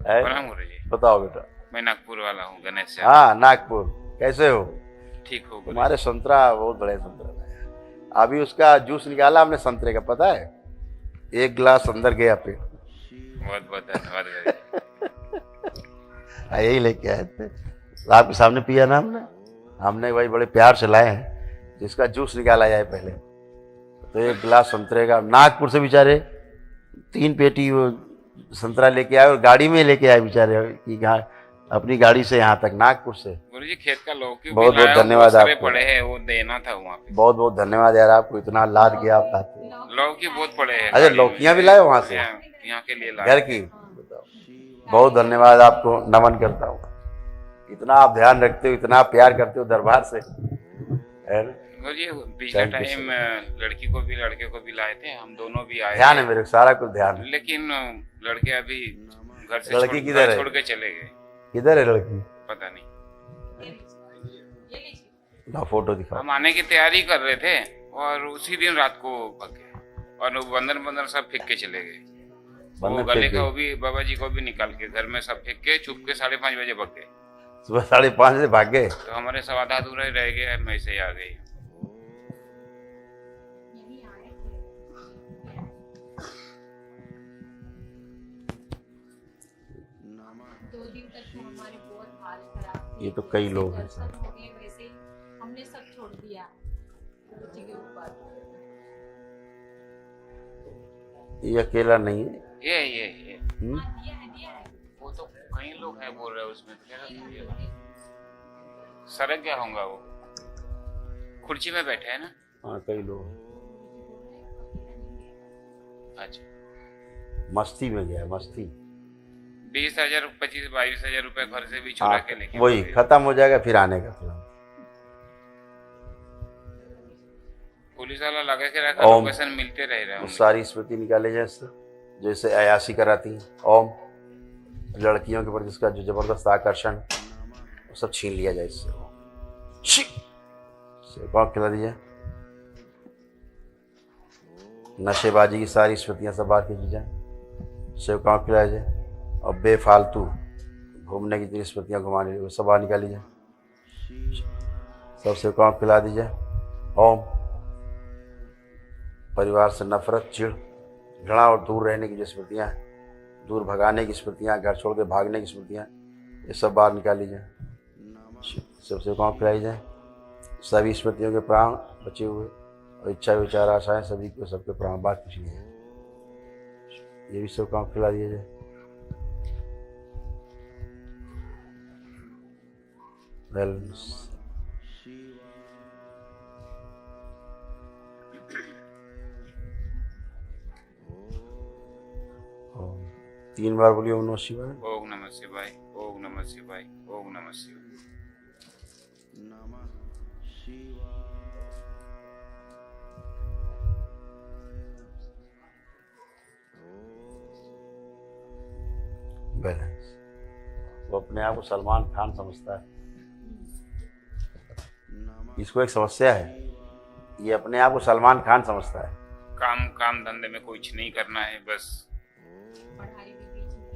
है? प्रणाम गुरु जी। बताओ बेटा। मैं नागपुर वाला हूँ, गणेश से। हाँ, नागपुर। कैसे हो? ठीक हो गुरु तुम्हारे जी? संतरा बहुत बड़े संतरा है। अभी उसका जूस निकाला हमने संतरे का, पता है? एक गिलास अंदर गया पे। बहुत बहुत धन्यवाद गुरु जी। यही लेके आए थे, आपके सामने पिया ना हमने। हमने भाई बड़े प्यार से लाए हैं, जिसका जूस निकाला जाए पहले। तो एक गिलास संतरे का, नागपुर से बेचारे 3 पेटी वो संतरा लेके आए, और गाड़ी में लेके आए बेचारे कि अपनी गाड़ी से यहाँ तक, नागपुर से। गुरु जी खेत का लौकी भी बहुत बहुत लाया हूँ, बहुत धन्यवाद सारे आपको। पड़े हैं, वो देना था वहाँ पे। बहुत बहुत धन्यवाद यार, आपको इतना लाद किया आप लाते हो। लौकी बहुत पड़े हैं अच्छा, गाड़ी में। लौकियां भी लाए वहां से? यहाँ के लिए घर लाए। की? बहुत धन्यवाद, आपको नमन करता हूँ। इतना आप ध्यान रखते हो, इतना आप प्यार करते हो दरबार से। गुरु जी पिछले Thank you, टाइम लड़की को भी लड़के को भी लाए थे, हम दोनों भी आए ध्यान थे। है मेरे को, सारा कुछ ध्यान है। लेकिन लड़के अभी घर से लड़की किधर है? छोड़ के चले गए। किधर है लड़की? पता नहीं। ना फोटो दिखाओ। हम आने की तैयारी कर रहे थे और उसी दिन रात को भाग गए, और वो बंदर बंदर सब फेंक के चले गए। वो बंदर गले फेंक का गए? वो भी बाबा जी को भी निकाल के घर में सब फेंक के चुप के 5:30 बजे भाग गए। सुबह 5:30 बजे भाग गए? तो हमारे सब आधा अधूरा ही रह गया, मैं से आ गई। ये तो कई लोग हैं सर। हमने सब छोड़ दिया बच्चे के ऊपर। ये अकेला नहीं है। ये हम्म? वो तो कई लोग हैं बोल रहे हैं उसमें, तो क्या सड़क क्या होगा, वो कुर्सी में बैठे हैं ना। हाँ, कई लोग। अच्छा, मस्ती में गया, मस्ती। 20,000 25-22,000 रुपए घर से भी चुरा हाँ, के लेके वही खत्म हो जाएगा, फिर आने का प्लान। पुलिस वाला लगा के रखा, ओम। लोकेशन मिलते रह रहे वो हैं। सारी स्मृति निकाले जाए इससे, जैसे अयासी कराती हैं। ओम। लड़कियों के प्रति इसका जो जबरदस्त आकर्षण, वो सब छीन लिया जाए इससे। कौन खिला दीजिए। नशेबाजी की सारी स्मृतियां सब बाहर की जाए, सेव कौन खिलाया जाए। और बेफालतू घूमने की जितनी स्मृतियां घुमाने, वो सब बाहर निकाली जाए, सबसे कौन खिला दीजिए। ओम। परिवार से नफरत, चिढ़, घृणा और दूर रहने की जो स्मृतियाँ हैं, दूर भगाने की स्मृतियाँ, घर छोड़ के भागने की स्मृतियाँ, ये सब बाहर निकाली जाए, सबसे कौन खिलाई जाए। सभी स्मृतियों के प्राण बचे हुए और इच्छा विचार आशाएं सभी को, सबके प्राण बात कुछ नहीं है, ये भी सब काम खिला दिया जाए। बैलेंस। 3 बार बोलिए ओम नमः शिवाय। ओम नमः शिवाय, ओम नमः शिवाय, ओम नमः शिवाय। बैलेंस। वो अपने आप को सलमान खान समझता है। इसको एक समस्या है, ये अपने आप को सलमान खान समझता है। काम धंधे में कुछ नहीं करना है, बस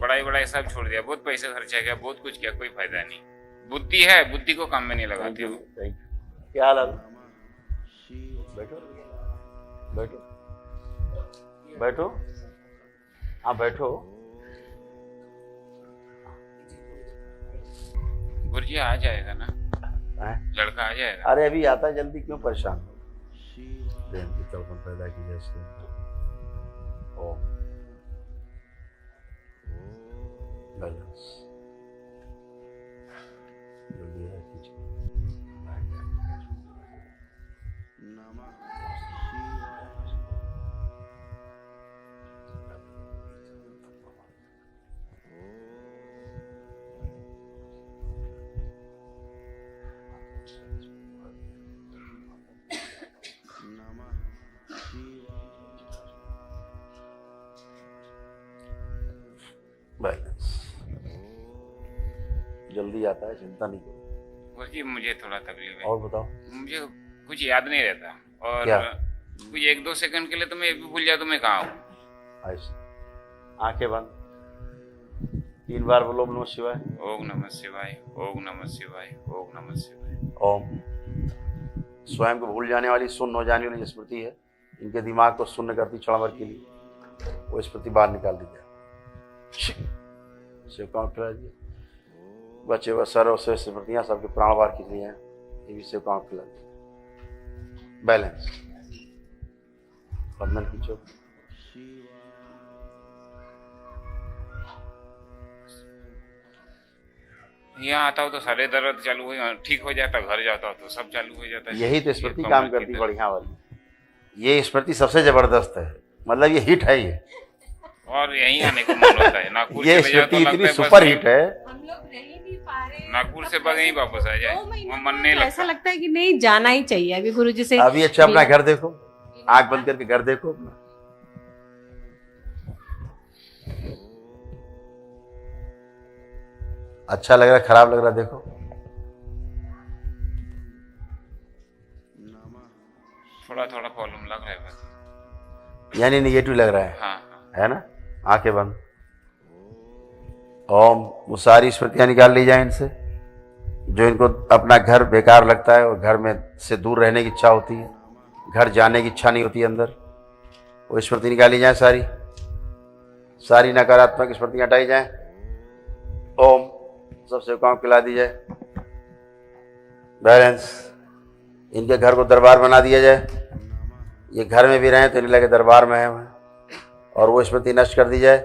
पढ़ाई सब छोड़ दिया, बहुत पैसे खर्चा किया, बहुत कुछ किया, कोई फायदा नहीं। बुद्धि है, बुद्धि को काम में नहीं लगाती हूँ। क्या हाल है? बैठो बैठो बैठो। हाँ बैठो। गुरुजी आ जाएगा ना? लड़का आ जाएगा। अरे अभी आता है, जल्दी क्यों परेशान हो। प्रेम की तड़पन पैदा की जैसे। ओम। बैलेंस। जल्दी है कीजिए। बैलेंस। जल्दी आता है, चिंता नहीं करो। गुरुजी मुझे थोड़ा तकलीफ है। और बताओ। मुझे कुछ याद नहीं रहता, और क्या? कुछ 1-2 सेकंड के लिए तो मैं ये भी भूल जाता, मैं कहाँ हूँ। ऐसे आंखें बंद। 3 बार बोलो ओम नमः शिवाय। ओम नमः शिवाय, ओम नमः शिवाय, ओम नमः शिवाय। ओम। स्वयं को भूल जाने वाली, सुन्न हो जाने वाली स्मृति है, इनके दिमाग को सुन्न करती क्षण भर के लिए, वो स्मृति बाहर निकाल दी जाए। शिव काम खिला दिए बचे हुए सर्व से स्मृतियाँ सबके प्राण बाहर खींच लिए हैं, ये भी शिव काम खिला दिए। बैलेंस बंधन खींचो। यहाँ आता हो तो सारे दर्द चालू हो, ठीक हो जाता, घर जाता हो तो सब चालू हो जाता है। यही तो स्मृति काम करती बढ़िया वाली, ये स्मृति सबसे जबरदस्त है, मतलब ये हिट है ये, और यहीं आने को मन होता है। नागपुर ये चले जाओ तो स्मृति लगता इतनी है सुपर हिट है। हम लोग रह ही नहीं पा रहे हैं। नागपुर से बस यहीं वापस आ जाए, 2 महीने वो मन नहीं बाद ऐसा लगता। लगता है कि नहीं जाना ही चाहिए अभी गुरुजी से। अभी अच्छा अपना घर देखो, आंख बंद करके घर देखो अपना। अच्छा लग रहा है, खराब लग रहा है, देखो। थोड़ा थोड़ा प्रॉब्लम लग रहा है बस। यानी निगेटिव लग रहा है, हाँ है ना? आंखें बंद। ओम। वो सारी स्मृतियां निकाल ली जाए इनसे, जो इनको अपना घर बेकार लगता है और घर में से दूर रहने की इच्छा होती है, घर जाने की इच्छा नहीं होती अंदर, वो स्मृति निकाली जाए सारी, सारी नकारात्मक स्मृतियां हटाई जाए। ओम। सबसे काम खिला दी जाए। बैलेंस। इनके घर को दरबार बना दिया जाए, ये घर में भी रहें तो इन्हें लगे दरबार में है, और वो स्मृति नष्ट कर दी जाए।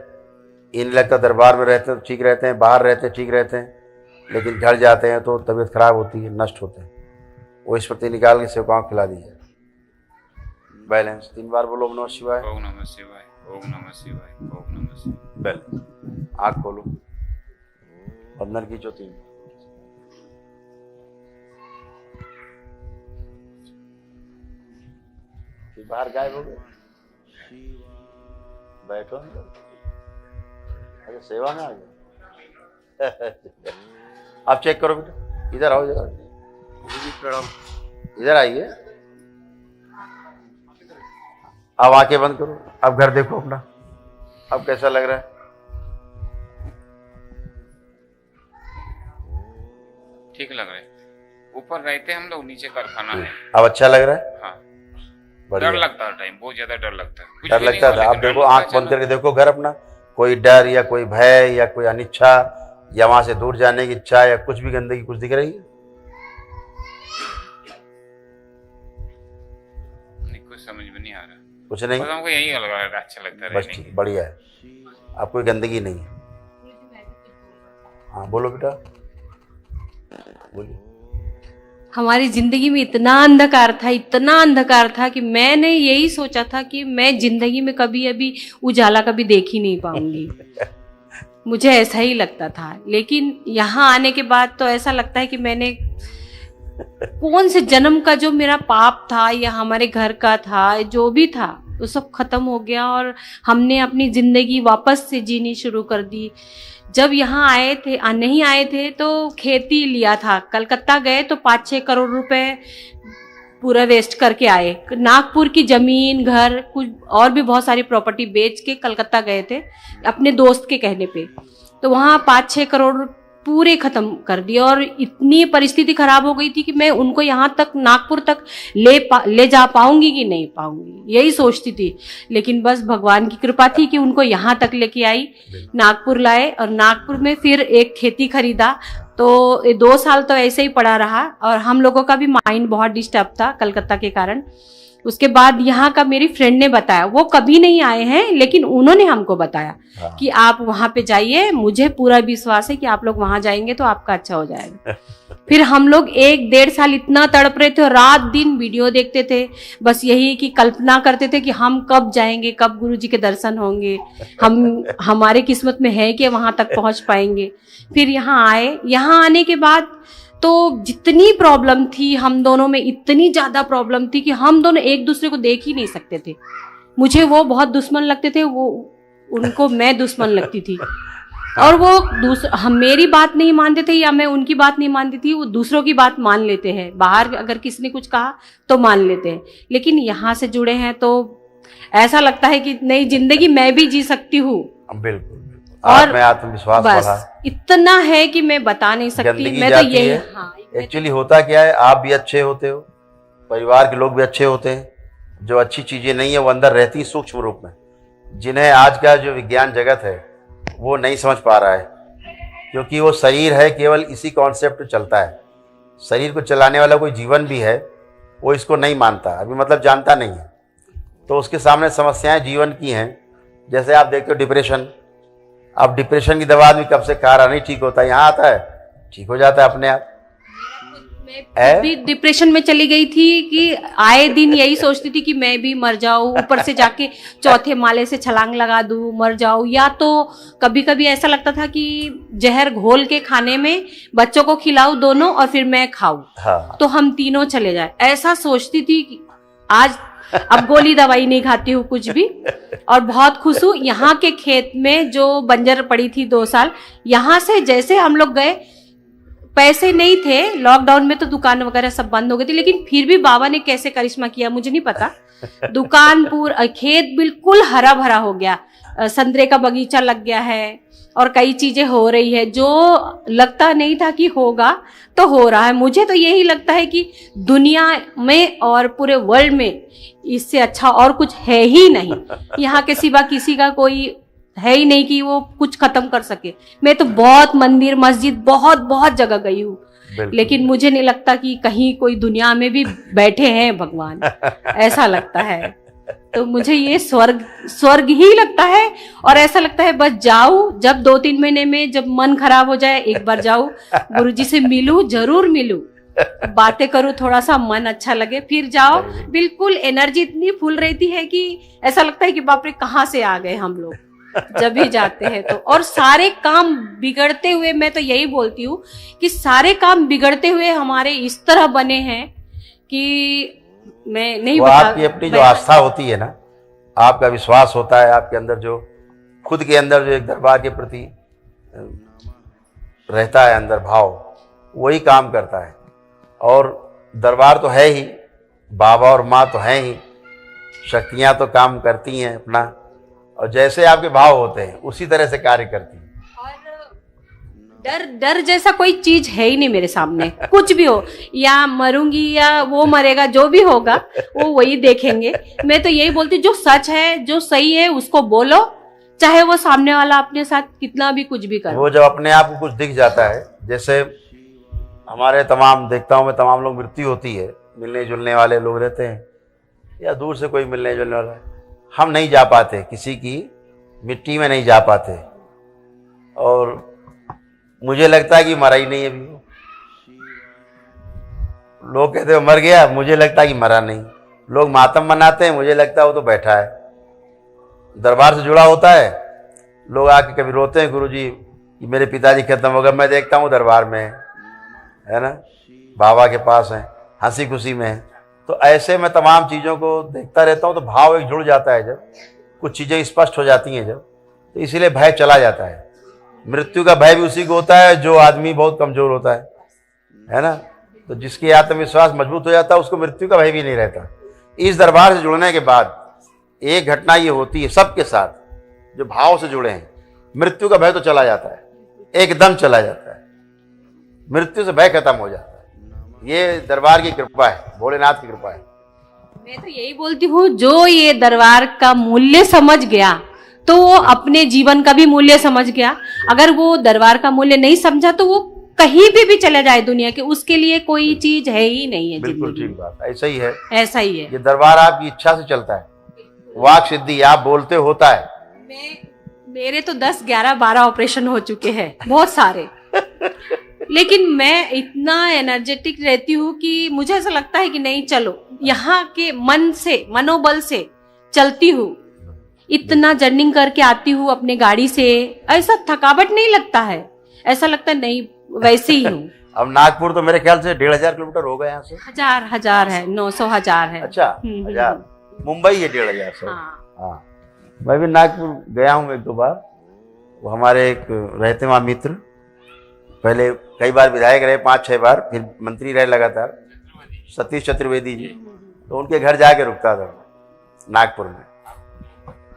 इन्हें लगता दरबार में रहते हैं तो ठीक रहते हैं, बाहर रहते हैं ठीक रहते हैं, लेकिन घर जाते हैं तो तबीयत खराब होती है, नष्ट होते हैं। वो स्मृति निकाल के सेवकाओं को खिला दी जाए। बैलेंस। 3 बार बोलो ओम नमः शिवाय। ओम नमः शिवाय, ओम नमः शिवाय, ओम नमः शिवाय। बैलेंस। आँख खोलो, बंधन खींचो 3। बाहर गायब हो गए, बैठो। अच्छा सेवा में आ गए। अब चेक करो बेटा, इधर आओ, इधर आइए। अब आंखें बंद करो, अब घर देखो अपना, अब कैसा लग रहा है? ठीक लग रहा है। ऊपर रहते हम लोग, नीचे कारखाना है। अब अच्छा लग रहा है? हाँ। बढ़िया। डर लगता है टाइम, बहुत ज्यादा डर लगता है। कुछ डर भी नहीं लगता हुआ, था। अब लेकिन देखो, डर लगता आंख है बंद करके देखो घर अपना, कोई डर या कोई भय या कोई अनिच्छा या वहां से दूर जाने की इच्छा या कुछ भी गंदगी कुछ दिख रही है? नहीं, कुछ समझ में नहीं आ रहा। कुछ नहीं, बस हमको यही लग रहा है, अच्छा लगता है बस रहने ठीक, के। बढ़िया है। अब कोई गंदगी नहीं है। हाँ बोलो बेटा, बोलिए। हमारी जिंदगी में इतना अंधकार था कि मैंने यही सोचा था कि मैं जिंदगी में कभी अभी उजाला कभी देख ही नहीं पाऊंगी। मुझे ऐसा ही लगता था, लेकिन यहाँ आने के बाद तो ऐसा लगता है कि मैंने कौन से जन्म का जो मेरा पाप था या हमारे घर का था, जो भी था, वो सब खत्म हो गया और हमने अपनी जिंदगी वापस से जीनी शुरू कर दी। जब यहाँ आए थे, नहीं आए थे तो खेती लिया था, कलकत्ता गए तो 5-6 करोड़ रुपए पूरा वेस्ट करके आए। नागपुर की जमीन, घर, कुछ और भी बहुत सारी प्रॉपर्टी बेच के कलकत्ता गए थे अपने दोस्त के कहने पे। तो वहाँ 5-6 करोड़ पूरे खत्म कर दिए और इतनी परिस्थिति खराब हो गई थी कि मैं उनको यहाँ तक, नागपुर तक ले जा पाऊंगी कि नहीं पाऊंगी, यही सोचती थी। लेकिन बस भगवान की कृपा थी कि उनको यहाँ तक लेके आई, नागपुर लाए और नागपुर में फिर एक खेती खरीदा। तो 2 साल तो ऐसे ही पड़ा रहा और हम लोगों का भी माइंड बहुत डिस्टर्ब था कलकत्ता के कारण। उसके बाद यहाँ का मेरी फ्रेंड ने बताया, वो कभी नहीं आए हैं लेकिन उन्होंने हमको बताया कि आप वहाँ पे जाइए, मुझे पूरा विश्वास है कि आप लोग वहाँ जाएंगे तो आपका अच्छा हो जाएगा। फिर हम लोग 1-1.5 साल इतना तड़प रहे थे और रात दिन वीडियो देखते थे, बस यही कि कल्पना करते थे कि हम कब जाएंगे, कब गुरुजी के दर्शन होंगे, हमारे किस्मत में है कि वहाँ तक पहुँच पाएंगे। फिर यहाँ आए, यहाँ आने के बाद तो जितनी प्रॉब्लम थी हम दोनों में, इतनी ज्यादा प्रॉब्लम थी कि हम दोनों एक दूसरे को देख ही नहीं सकते थे। मुझे वो बहुत दुश्मन लगते थे, वो उनको मैं दुश्मन लगती थी। और वो हम मेरी बात नहीं मानते थे या मैं उनकी बात नहीं मानती थी, वो दूसरों की बात मान लेते हैं। बाहर अगर किसी ने कुछ कहा तो मान लेते हैं, लेकिन यहाँ से जुड़े हैं तो ऐसा लगता है कि नई जिंदगी मैं भी जी सकती हूँ। बिल्कुल। और में आत्मविश्वास बस बढ़ा। इतना है कि मैं बता नहीं सकती। गंदगी मैं तो जाती यही है। हाँ एक्चुअली होता क्या है, आप भी अच्छे होते हो, परिवार के लोग भी अच्छे होते हैं, जो अच्छी चीजें नहीं है वो अंदर रहती हैं सूक्ष्म रूप में, जिन्हें आज का जो विज्ञान जगत है वो नहीं समझ पा रहा है, क्योंकि वो शरीर है केवल इसी कॉन्सेप्ट पे चलता है। शरीर को चलाने वाला कोई जीवन भी है वो इसको नहीं मानता, अभी मतलब जानता नहीं है, तो उसके सामने समस्याएं जीवन की हैं। जैसे आप देखते हो डिप्रेशन, अब डिप्रेशन की दवा आदमी कब से खा रहा, नहीं ठीक होता, यहाँ आता है ठीक हो जाता है अपने आप। मैं भी डिप्रेशन में चली गई थी कि आए दिन यही सोचती थी कि मैं भी मर जाऊं, ऊपर से जाके चौथे माले से छलांग लगा दूं, मर जाऊं, या तो कभी कभी ऐसा लगता था कि जहर घोल के खाने में बच्चों को खिलाऊं दोनों और फिर मैं खाऊं, हाँ। तो हम तीनों चले जाए, ऐसा सोचती थी कि आज अब गोली दवाई नहीं खाती हूँ कुछ भी, और बहुत खुश हूँ। यहाँ के खेत में जो बंजर पड़ी थी 2 साल, यहाँ से जैसे हम लोग गए, पैसे नहीं थे, लॉकडाउन में तो दुकान वगैरह सब बंद हो गई थी, लेकिन फिर भी बाबा ने कैसे करिश्मा किया मुझे नहीं पता, दुकान पूरा खेत बिल्कुल हरा भरा हो गया, संतरे का बगीचा लग गया है और कई चीजें हो रही है जो लगता नहीं था कि होगा तो हो रहा है। मुझे तो यही लगता है कि दुनिया में और पूरे वर्ल्ड में इससे अच्छा और कुछ है ही नहीं, यहाँ के सिवा किसी का कोई है ही नहीं कि वो कुछ खत्म कर सके। मैं तो बहुत मंदिर मस्जिद बहुत बहुत जगह गई हूँ, लेकिन मुझे नहीं लगता कि कहीं कोई दुनिया में भी बैठे हैं भगवान, ऐसा लगता है। तो मुझे ये स्वर्ग ही लगता है, और ऐसा लगता है बस जाऊं, जब 2-3 महीने में जब मन खराब हो जाए एक बार जाऊं, गुरुजी से मिलूं, जरूर मिलूं, बातें करूं, थोड़ा सा मन अच्छा लगे, फिर जाओ। बिल्कुल एनर्जी इतनी फुल रहती है कि ऐसा लगता है कि बाप रे कहाँ से आ गए हम लोग जब भी जाते हैं तो। और सारे काम बिगड़ते हुए, मैं तो यही बोलती हूँ कि सारे काम बिगड़ते हुए हमारे इस तरह बने हैं कि मैं नहीं वो बता, आपकी अपनी जो आस्था होती है ना, आपका विश्वास होता है, आपके अंदर जो खुद के अंदर जो एक दरबार के प्रति रहता है अंदर भाव, वही काम करता है। और दरबार तो है ही, बाबा और माँ तो हैं ही, शक्तियाँ तो काम करती हैं अपना, और जैसे आपके भाव होते हैं उसी तरह से कार्य करती हैं। डर जैसा कोई चीज है ही नहीं मेरे सामने, कुछ भी हो, या मरूंगी या वो मरेगा, जो भी होगा वो वही देखेंगे। मैं तो यही बोलती, जो सच है जो सही है उसको बोलो, चाहे वो सामने वाला अपने साथ कितना भी कुछ भी करे। वो जब अपने आप को कुछ दिख जाता है, जैसे हमारे तमाम देखता हूँ मैं, तमाम लोग मृत्यु होती है, मिलने जुलने वाले लोग रहते हैं या दूर से कोई मिलने जुलने वाला है, हम नहीं जा पाते, किसी की मिट्टी में नहीं जा पाते, और मुझे लगता है कि मरा ही नहीं है अभी वो। लोग कहते हैं मर गया, मुझे लगता है कि मरा नहीं। लोग मातम मनाते हैं, मुझे लगता है वो तो बैठा है, दरबार से जुड़ा होता है। लोग आके कभी रोते हैं, गुरुजी कि मेरे पिताजी खत्म हो गए, मैं देखता हूँ दरबार में है ना, बाबा के पास है, हंसी खुशी में है। तो ऐसे मैं तमाम चीज़ों को देखता रहता हूँ, तो भाव एक जुड़ जाता है, जब कुछ चीज़ें स्पष्ट हो जाती हैं जब, तो इसीलिए भय चला जाता है। मृत्यु का भय भी उसी को होता है जो आदमी बहुत कमजोर होता है ना, तो जिसकी आत्मविश्वास मजबूत हो जाता है उसको मृत्यु का भय भी नहीं रहता। इस दरबार से जुड़ने के बाद एक घटना ये होती है सबके साथ, जो भाव से जुड़े हैं, मृत्यु का भय तो चला जाता है, एकदम चला जाता है, मृत्यु से भय खत्म हो जाता है। ये दरबार की कृपा है, भोलेनाथ की कृपा है। मैं तो यही बोलती हूँ, जो ये दरबार का मूल्य समझ गया तो वो अपने जीवन का भी मूल्य समझ गया। अगर वो दरबार का मूल्य नहीं समझा तो वो कहीं भी चले जाए दुनिया के, उसके लिए कोई चीज है ही नहीं है। बिल्कुल ठीक बात, ऐसा ही है, ऐसा ही है। ये दरबार आपकी इच्छा से चलता है, वाक सिद्धि, आप बोलते होता है। मेरे तो 10, 11, 12 ऑपरेशन हो चुके हैं, बहुत सारे, लेकिन मैं इतना एनर्जेटिक रहती हूँ कि मुझे ऐसा लगता है कि नहीं, चलो यहाँ के मन से, मनोबल से चलती हूँ, इतना जर्निंग करके आती हूँ अपने गाड़ी से, ऐसा थकावट नहीं लगता है, ऐसा लगता है नहीं वैसे ही हूँ। अब नागपुर तो मेरे ख्याल से 1500 किलोमीटर हो गए यहाँ से। हजार है, 900 हजार है। अच्छा, 1000। मुंबई है 1500 से। हाँ। मैं भी नागपुर गया हूँ 1-2 बार। वो हमारे एक रहते वहाँ मित्र, पहले कई बार विधायक रहे, 5-6 बार, फिर मंत्री रहे लगातार, सतीश चतुर्वेदी जी, तो उनके घर जाके रुकता था नागपुर में।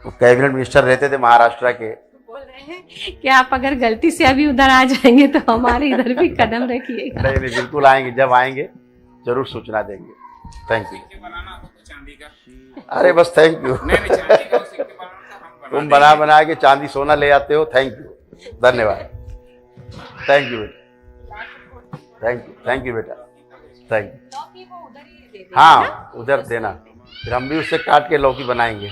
वो कैबिनेट मिनिस्टर रहते थे महाराष्ट्र के, बोल रहे हैं कि आप अगर गलती से अभी उधर आ जाएंगे तो हमारे इधर भी कदम रखिएगा। नहीं नहीं, बिल्कुल आएंगे, जब आएंगे जरूर सूचना देंगे। Thank you. सिक्के बनाना हो तो चांदी का। अरे बस थैंक यू। नहीं नहीं, चांदी का सिक्के बनाना तो हम तुम बना बना के चांदी सोना ले आते हो। थैंक यू, धन्यवाद। थैंक यू बेटा, थैंक यू बेटा, थैंक यू। हाँ उधर देना, फिर हम भी उससे काट के लौकी बनाएंगे।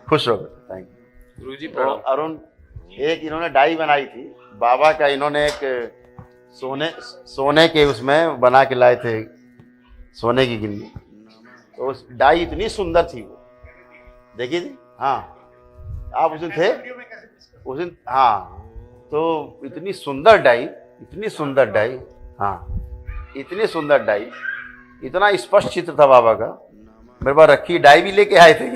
खुश हो बेटा, थैंक यू। गुरुजी तो प्रणाम। अरुण, एक इन्होंने डाई बनाई थी बाबा का, इन्होंने एक सोने के उसमें बना के लाए थे, सोने की गिन्नी। तो उस डाई इतनी सुंदर थी वो, देखिए जी। हाँ आप उस दिन थे उस दिन, हाँ। तो इतनी सुंदर डाई, इतनी सुंदर डाई, हाँ इतनी सुंदर डाई, इतना स्पष्ट चित्र था बाबा का। मेरे पास रखी डाई भी लेके आए थे।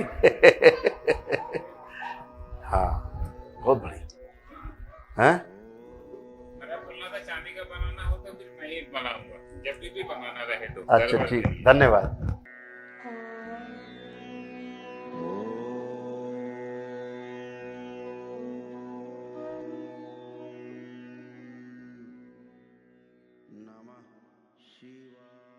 हाँ बहुत बढ़िया है। मेरा बोलना था चांदी का बनाना हो तो फिर मैं ही बनाऊंगा, जब भी बनाना रहे तो। अच्छा ठीक, धन्यवाद। नमः शिवाय।